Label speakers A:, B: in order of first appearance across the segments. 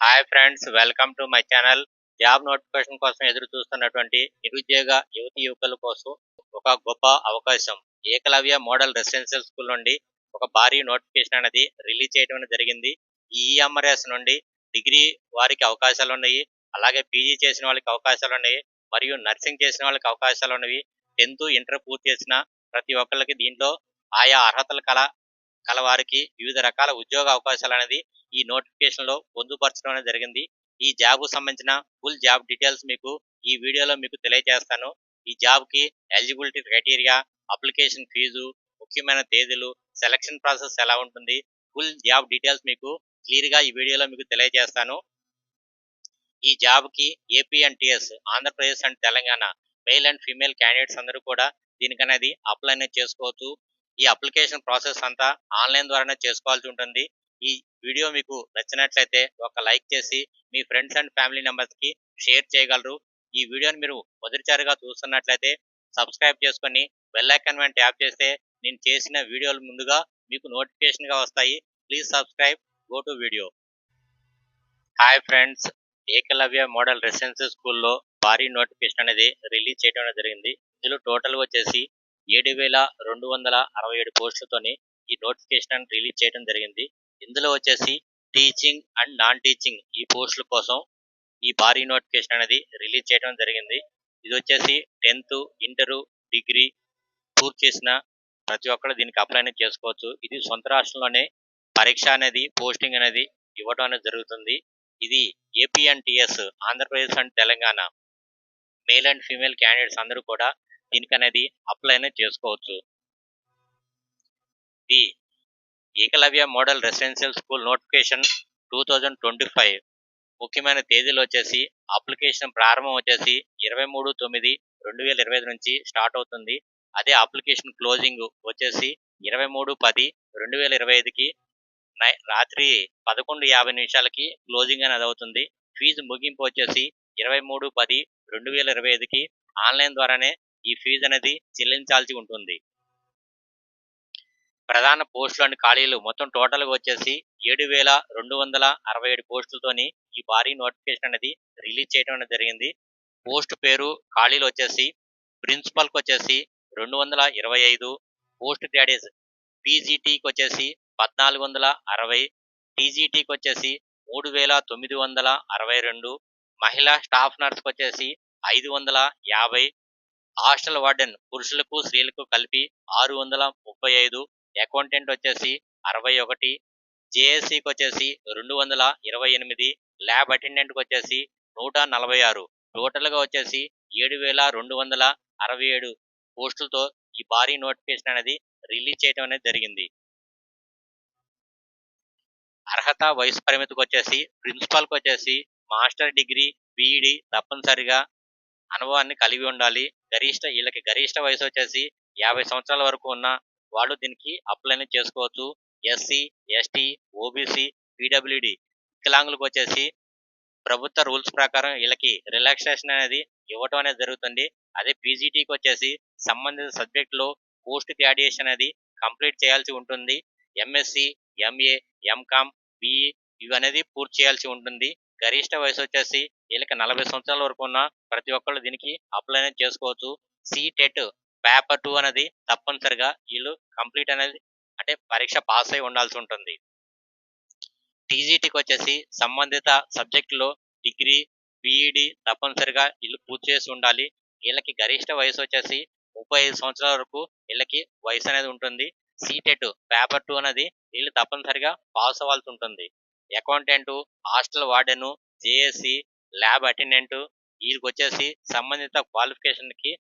A: Hi friends, welcome to my channel. Job notification కోసం ఎదురు చూస్తున్నటువంటి నిరుద్యోగ యువతి యువకుల కోసం ఒక గొప్ప అవకాశం. ఏకలవ్య మోడల్ రెసిడెన్షియల్ స్కూల్ నుండి ఒక భారీ నోటిఫికేషన్ అనేది రిలీజ్ చేయడం జరిగింది. ఈ ఈఎంఆర్ఎస్ నుండి డిగ్రీ వారికి అవకాశాలు ఉన్నాయి, అలాగే పీజీ చేసిన వాళ్ళకి అవకాశాలు ఉన్నాయి, మరియు నర్సింగ్ చేసిన వాళ్ళకి అవకాశాలు ఉన్నవి. 10th ఇంటర్ పూర్తి చేసిన ప్రతి ఒక్కరికి దీంట్లో ఆయా అర్హతలు కలవారికి వివిధ రకాల ఉద్యోగ అవకాశాలు అనేది ఈ నోటిఫికేషన్ లో పొందుపరచడం అనేది జరిగింది. ఈ జాబ్ కు సంబంధించిన ఫుల్ జాబ్ డీటెయిల్స్ మీకు ఈ వీడియోలో మీకు తెలియజేస్తాను. ఈ జాబ్ కి ఎలిజిబిలిటీ క్రైటీరియా, అప్లికేషన్ ఫీజు, ముఖ్యమైన తేదీలు, సెలక్షన్ ప్రాసెస్ ఎలా ఉంటుంది, ఫుల్ జాబ్ డీటెయిల్స్ మీకు క్లియర్ గా ఈ వీడియోలో మీకు తెలియజేస్తాను. ఈ జాబ్ కి AP and TS, Andhra Pradesh and Telangana male and female candidates అందరూ కూడా దీనికనేది అప్లై అనేది చేసుకోవచ్చు. ఈ అప్లికేషన్ ప్రాసెస్ అంతా ఆన్లైన్ ద్వారానే చేసుకోవాల్సి ఉంటుంది. ఈ వీడియో మీకు నచ్చినట్లయితే ఒక లైక్ చేసి మీ ఫ్రెండ్స్ అండ్ ఫ్యామిలీ మెంబర్స్ కి షేర్ చేయగలరు. ఈ వీడియోని మీరు మొదటిసారిగా చూస్తున్నట్లయితే సబ్స్క్రైబ్ చేసుకొని బెల్ ఐకాన్ మీద ట్యాప్ చేస్తే నేను చేసిన వీడియోలు ముందుగా మీకు నోటిఫికేషన్ గా వస్తాయి. Please subscribe. Go to video. Hi friends, Eklavya model residential స్కూల్లో భారీ నోటిఫికేషన్ అనేది రిలీజ్ చేయడం జరిగింది. ఇందులో టోటల్ వచ్చేసి 7,267 పోస్టులతోని ఈ నోటిఫికేషన్ రిలీజ్ చేయడం జరిగింది. ఇందులో వచ్చేసి టీచింగ్ అండ్ నాన్ టీచింగ్ ఈ పోస్టుల కోసం ఈ భారీ నోటిఫికేషన్ అనేది రిలీజ్ చేయడం జరిగింది. ఇది వచ్చేసి 10th ఇంటర్ డిగ్రీ పూర్తి చేసిన ప్రతి ఒక్కరు దీనికి అప్లై అనేది చేసుకోవచ్చు. ఇది సొంత రాష్ట్రంలోనే పరీక్ష అనేది పోస్టింగ్ అనేది ఇవ్వడం అనేది జరుగుతుంది. ఇది AP and TS, Andhra Pradesh and Telangana male and female candidates అందరూ కూడా దీనికి అనేది అప్లై అనేది చేసుకోవచ్చు. ఇది Eklavya model residential school notification 2025. ముఖ్యమైన తేదీలు వచ్చేసి అప్లికేషన్ ప్రారంభం వచ్చేసి 23/9/2025 నుంచి స్టార్ట్ అవుతుంది. అదే అప్లికేషన్ క్లోజింగ్ వచ్చేసి 23/10/2025కి రాత్రి 11:50 క్లోజింగ్ అనేది అవుతుంది. ఫీజు ముగింపు వచ్చేసి 23/10/2025కి ఆన్లైన్ ద్వారానే ఈ ఫీజు అనేది చెల్లించాల్సి ఉంటుంది. ప్రధాన పోస్టులోని ఖాళీలు మొత్తం టోటల్ వచ్చేసి 7,267 పోస్టులతోని ఈ భారీ నోటిఫికేషన్ అనేది రిలీజ్ చేయడం అనేది జరిగింది. పోస్ట్ పేరు ఖాళీలు వచ్చేసి ప్రిన్సిపల్ కి వచ్చేసి 225, పోస్ట్ గ్రాడ్యుయేట్ పీజీటీకి వచ్చేసి 1,460, టీజీటీకి వచ్చేసి 3,962, మహిళా స్టాఫ్ నర్స్కి వచ్చేసి 550, హాస్టల్ వార్డెన్ పురుషులకు స్త్రీలకు కలిపి 635, అకౌంటెంట్ వచ్చేసి 61, జేఏసీకి వచ్చేసి 228, ల్యాబ్ అటెండెంట్కి వచ్చేసి 146. టోటల్గా వచ్చేసి 7,267 పోస్టులతో ఈ భారీ నోటిఫికేషన్ అనేది రిలీజ్ చేయడం అనేది జరిగింది. అర్హత వయసు పరిమితికి వచ్చేసి ప్రిన్సిపాల్కి వచ్చేసి మాస్టర్ డిగ్రీ బీఈడి తప్పనిసరిగా అనుభవాన్ని కలిగి ఉండాలి. వీళ్ళకి గరిష్ట వయసు వచ్చేసి 50 సంవత్సరాల వరకు ఉన్న వాళ్ళు దీనికి అప్లై చేసుకోవచ్చు. ఎస్సీ, ఎస్టీ, ఓబీసీ, పీడబ్ల్యూడి వికలాంగులకు వచ్చేసి ప్రభుత్వ రూల్స్ ప్రకారం వీళ్ళకి రిలాక్సేషన్ అనేది ఇవ్వటం అనేది జరుగుతుంది. అదే పీజీటీకి వచ్చేసి సంబంధిత సబ్జెక్టులో పోస్ట్ గ్రాడ్యుయేషన్ అనేది కంప్లీట్ చేయాల్సి ఉంటుంది. ఎంఎస్సి, ఎంఏ, ఎంకామ్, బిఈ ఇవి అనేది పూర్తి చేయాల్సి ఉంటుంది. గరిష్ట వయసు వచ్చేసి వీళ్ళకి 40 సంవత్సరాల వరకు ఉన్న ప్రతి ఒక్కళ్ళు దీనికి అప్లై అనేది చేసుకోవచ్చు. సీటెట్ పేపర్ 2 అనేది తప్పనిసరిగా వీళ్ళు కంప్లీట్ అనేది అంటే పరీక్ష పాస్ అయి ఉండాల్సి ఉంటుంది. టీజీటీకి వచ్చేసి సంబంధిత సబ్జెక్టులో డిగ్రీ బీఈడి తప్పనిసరిగా వీళ్ళు పూర్తి చేసి ఉండాలి. వీళ్ళకి గరిష్ట వయసు వచ్చేసి 35 సంవత్సరాల వరకు వీళ్ళకి వయసు అనేది ఉంటుంది. సీటెట్ పేపర్ 2 అనేది వీళ్ళు తప్పనిసరిగా పాస్ అవ్వాల్సి ఉంటుంది. Accountant, hostel warden, JAC, lab attendant వీళ్ళకి వచ్చేసి సంబంధిత క్వాలిఫికేషన్ కి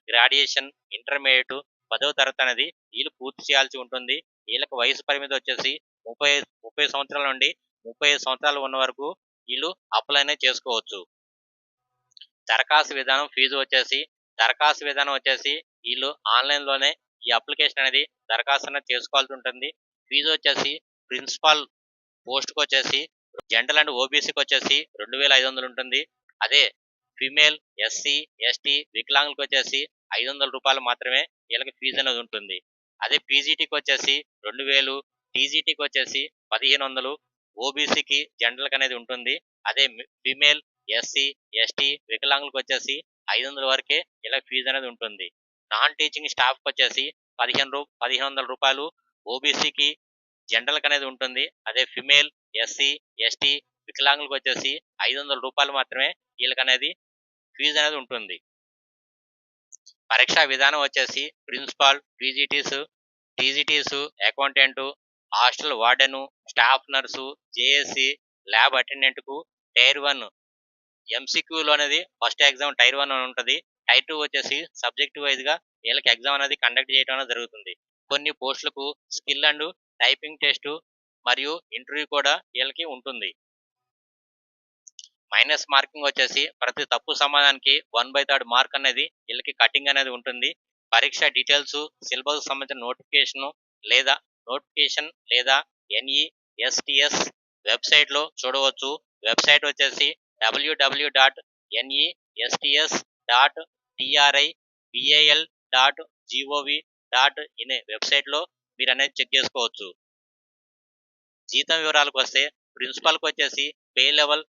A: గ్రాడ్యుయేషన్, ఇంటర్మీడియట్, 10వ తరగతి అనేది వీళ్ళు పూర్తి చేయాల్సి ఉంటుంది. వీళ్ళకి వయసు పరిమితి వచ్చేసి 30 సంవత్సరాల నుండి 35 సంవత్సరాలు ఉన్న వరకు వీళ్ళు అప్లై అనేది చేసుకోవచ్చు. దరఖాస్తు విధానం వచ్చేసి వీళ్ళు ఆన్లైన్ లోనే ఈ అప్లికేషన్ అనేది దరఖాస్తు అనేది చేసుకోవాల్సి ఉంటుంది. ఫీజు వచ్చేసి ప్రిన్సిపాల్ పోస్ట్ కి వచ్చేసి జనరల్ అండ్ ఓబీసీకి వచ్చేసి 2,500 ఉంటుంది. అదే ఫీమేల్, ఎస్సీ, ఎస్టీ, వికలాంగులకు వచ్చేసి 500 రూపాయలు మాత్రమే వీళ్ళకి ఫీజు అనేది ఉంటుంది. అదే పీజీటీకి వచ్చేసి 2,000, టీజీటీకి వచ్చేసి 1,500, ఓబీసీకి జనరల్కి అనేది ఉంటుంది. అదే ఫిమేల్, ఎస్సీ, ఎస్టీ, వికలాంగులకు వచ్చేసి 500 వరకే ఇలా ఫీజు అనేది ఉంటుంది. నాన్ టీచింగ్ స్టాఫ్కి వచ్చేసి 1500 రూపాయలు ఓబీసీకి జనరల్కి అనేది ఉంటుంది. అదే ఫిమేల్, ఎస్సీ, ఎస్టీ, వికలాంగులకు వచ్చేసి 500 రూపాయలు మాత్రమే వీళ్ళకనేది ఫీజు అనేది ఉంటుంది. పరీక్షా విధానం వచ్చేసి principal, TGTs, accountant, hostel warden, staff nurse, JAC, lab అటెండెంట్కు టైర్ 1 ఎంసీక్యూలో అనేది ఫస్ట్ ఎగ్జామ్ టైర్ 1 అని ఉంటుంది. టైర్ 2 వచ్చేసి సబ్జెక్ట్ వైజ్గా వీళ్ళకి ఎగ్జామ్ అనేది కండక్ట్ చేయడం అనేది జరుగుతుంది. కొన్ని పోస్టులకు స్కిల్ అండ్ టైపింగ్ టెస్ట్ మరియు ఇంటర్వ్యూ కూడా వీళ్ళకి ఉంటుంది. మైనస్ మార్కింగ్ వచ్చేసి ప్రతి తప్పు సమాధానానికి 1/3 మార్క్ అనేది వీళ్ళకి కటింగ్ అనేది ఉంటుంది. పరీక్ష డీటెయిల్స్, సిలబస్ సంబంధించిన నోటిఫికేషన్ లేదా NESTS వెబ్సైట్లో చూడవచ్చు. వెబ్సైట్ వచ్చేసి www.nests.tribal.gov.in వెబ్సైట్లో మీరు అనేది చెక్ చేసుకోవచ్చు. జీతం వివరాలకు వస్తే ప్రిన్సిపాల్కి వచ్చేసి పే లెవెల్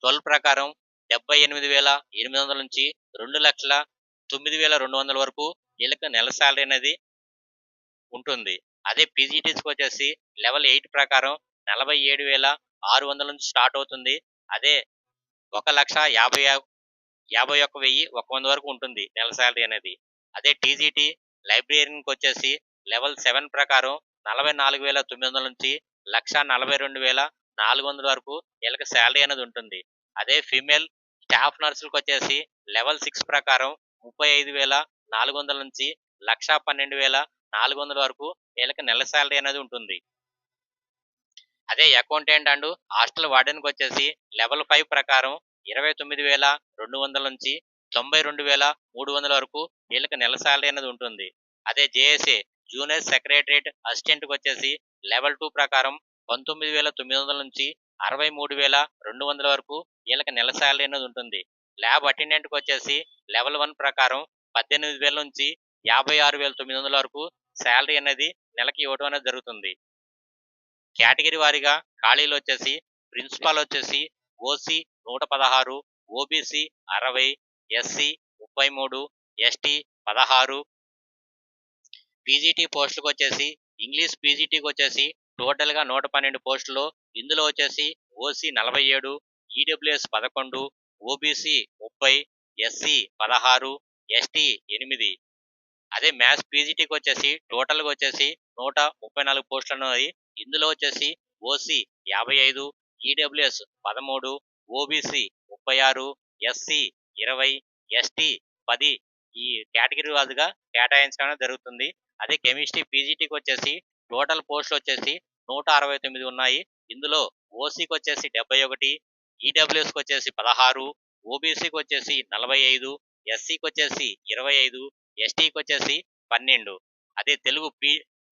A: 12 ప్రకారం 78,800 నుంచి 2,09,200 వరకు వీళ్ళకి నెల శాలరీ అనేది ఉంటుంది. అదే పీజీటీస్కి వచ్చేసి లెవెల్ 8 ప్రకారం 47,600 నుంచి స్టార్ట్ అవుతుంది. అదే 1,51,100 వరకు ఉంటుంది నెల శాలరీ అనేది. అదే టీజీటీ లైబ్రేరియన్కి వచ్చేసి లెవెల్ 7 ప్రకారం 44,900 నుంచి 1,42,400 వరకు వీళ్ళకి శాలరీ అనేది ఉంటుంది. అదే ఫీమేల్ స్టాఫ్ నర్సులకు వచ్చేసి లెవెల్ 6 ప్రకారం 35,400 నుంచి 1,12,400 వరకు వీళ్ళకి నెల శాలరీ అనేది ఉంటుంది. అదే అకౌంటెంట్ అండ్ హాస్టల్ వార్డెన్కి వచ్చేసి లెవెల్ 5 ప్రకారం 29,200 నుంచి 92,300 వరకు వీళ్ళకి నెల శాలరీ అనేది ఉంటుంది. అదే జేఎస్ఏ జూనియర్ సెక్రటరియట్ అసిస్టెంట్కి వచ్చేసి లెవెల్ 2 ప్రకారం 19,900 నుంచి 63,200 వరకు వీళ్ళకి నెల శాలరీ అనేది ఉంటుంది. ల్యాబ్ అటెండెంట్కి వచ్చేసి లెవెల్ 1 ప్రకారం 18,000 నుంచి 56,900 వరకు శాలరీ అనేది నెలకి ఇవ్వడం అనేది జరుగుతుంది. కేటగిరీ వారీగా ఖాళీలు వచ్చేసి ప్రిన్సిపాల్ వచ్చేసి OC 116, OBC 60, SC 33, ST 16. PGT పోస్టులకు వచ్చేసి ఇంగ్లీష్ పీజీటీకి వచ్చేసి టోటల్గా 112 పోస్టులు. ఇందులో వచ్చేసి OC 47, EWS 11, OBC 30, SC 16, ST 8. అదే మ్యాథ్స్ పీజీటీకి వచ్చేసి టోటల్గా వచ్చేసి 134 పోస్టులు ఉన్నాయి. ఇందులో వచ్చేసి OC 55, EWS 13, OBC 36, SC 20, ST 10 ఈ కేటగిరీ వారీగా కేటాయించడం జరుగుతుంది. అదే కెమిస్ట్రీ పీజీటీకి వచ్చేసి టోటల్ పోస్టులు వచ్చేసి 169 ఉన్నాయి. ఇందులో ఓసీకి వచ్చేసి 71, ఈడబ్ల్యూఎస్కి వచ్చేసి 16, ఓబీసీకి వచ్చేసి 45, ఎస్సీకి వచ్చేసి 25, ఎస్టీకి వచ్చేసి 12. అదే తెలుగు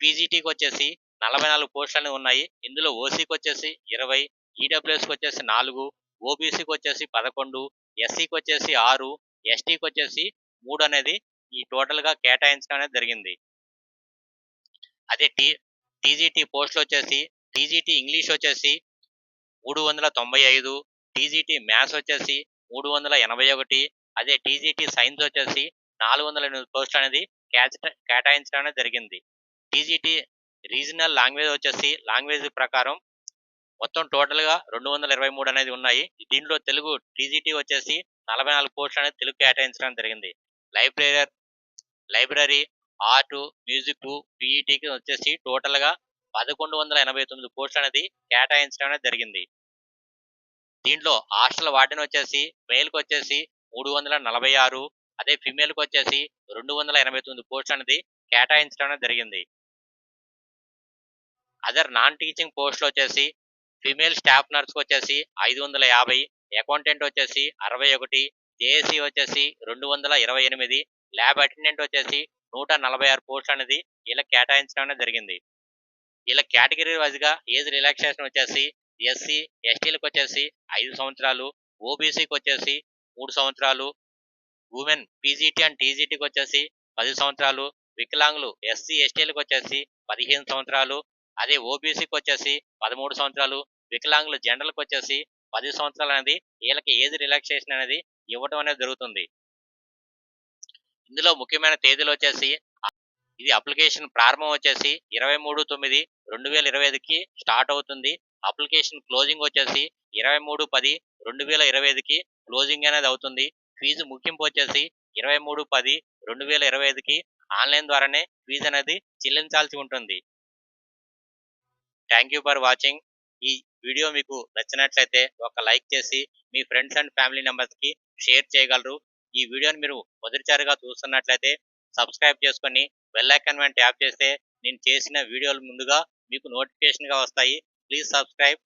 A: పీజీటీకి వచ్చేసి 44 పోస్టులు ఉన్నాయి. ఇందులో ఓసీకి వచ్చేసి 20, ఈడబ్ల్యూఎస్కి వచ్చేసి 4, ఓబీసీకి వచ్చేసి 11, ఎస్సీకి వచ్చేసి 6, ఎస్టీకి వచ్చేసి 3 అనేది ఈ టోటల్గా కేటాయించడం అనేది జరిగింది. అదే టీజీటీ పోస్టులు వచ్చేసి టీజీటీ ఇంగ్లీష్ వచ్చేసి 395, టీజీటీ మ్యాథ్స్ వచ్చేసి 381, అదే టీజీటీ సైన్స్ వచ్చేసి 408 పోస్టులు అనేది కేటాయించడం అనేది జరిగింది. టీజీటీ రీజనల్ లాంగ్వేజ్ వచ్చేసి లాంగ్వేజ్ ప్రకారం మొత్తం టోటల్గా 223 అనేది ఉన్నాయి. దీంట్లో తెలుగు టీజీటీ వచ్చేసి 44 పోస్టులు అనేది తెలుగు కేటాయించడం జరిగింది. లైబ్రరీ, ఆర్ట్, మ్యూజిక్, పీఈటీకి వచ్చేసి టోటల్గా 1189 పోస్టులు అనేది కేటాయించడం అనేది జరిగింది. దీంట్లో హాస్టల్ వార్డెన్ వచ్చేసి మేల్కి వచ్చేసి 346, అదే ఫిమేల్కి వచ్చేసి 289 పోస్టులు అనేది కేటాయించడం అనేది జరిగింది. అదర్ నాన్ టీచింగ్ పోస్టులు వచ్చేసి ఫిమేల్ స్టాఫ్ నర్స్కి వచ్చేసి 550, అకౌంటెంట్ వచ్చేసి 61, జేఏసీ వచ్చేసి 228, ల్యాబ్ అటెండెంట్ వచ్చేసి 146 పోస్టులు అనేది ఇలా కేటాయించడం అనేది జరిగింది. ఇలా కేటగిరీ వైజ్గా ఏజ్ రిలాక్సేషన్ వచ్చేసి ఎస్సీ ఎస్టీలకు వచ్చేసి 5 సంవత్సరాలు, ఓబీసీకి వచ్చేసి 3 సంవత్సరాలు, ఉమెన్ పీజీటీ అండ్ టీజీటీకి వచ్చేసి 10 సంవత్సరాలు, వికలాంగులు ఎస్సీ ఎస్టీలకు వచ్చేసి 15 సంవత్సరాలు, అదే ఓబీసీకి వచ్చేసి 13 సంవత్సరాలు, వికలాంగుల జనరల్కి వచ్చేసి 10 సంవత్సరాలు అనేది వీళ్ళకి ఏజ్ రిలాక్సేషన్ అనేది ఇవ్వడం అనేది జరుగుతుంది. ఇందులో ముఖ్యమైన తేదీలు వచ్చేసి ఇది అప్లికేషన్ ప్రారంభం వచ్చేసి 23/9/2025కి స్టార్ట్ అవుతుంది. అప్లికేషన్ క్లోజింగ్ వచ్చేసి 23/10/2025కి క్లోజింగ్ అనేది అవుతుంది. ఫీజు ముగింపు వచ్చేసి 23/10/2025కి ఆన్లైన్ ద్వారానే ఫీజు అనేది చెల్లించాల్సి ఉంటుంది. Thank you for watching. ఈ వీడియో మీకు నచ్చినట్లయితే ఒక లైక్ చేసి మీ ఫ్రెండ్స్ అండ్ ఫ్యామిలీ మెంబర్స్కి షేర్ చేయగలరు. ఈ వీడియోని మీరు మొదటిసారిగా చూస్తున్నట్లయితే సబ్స్క్రైబ్ చేసుకొని బెల్ ఐకాన్ మీద ట్యాప్ చేస్తే నేను చేసిన వీడియోలు ముందుగా మీకు నోటిఫికేషన్గా వస్తాయి. Please subscribe.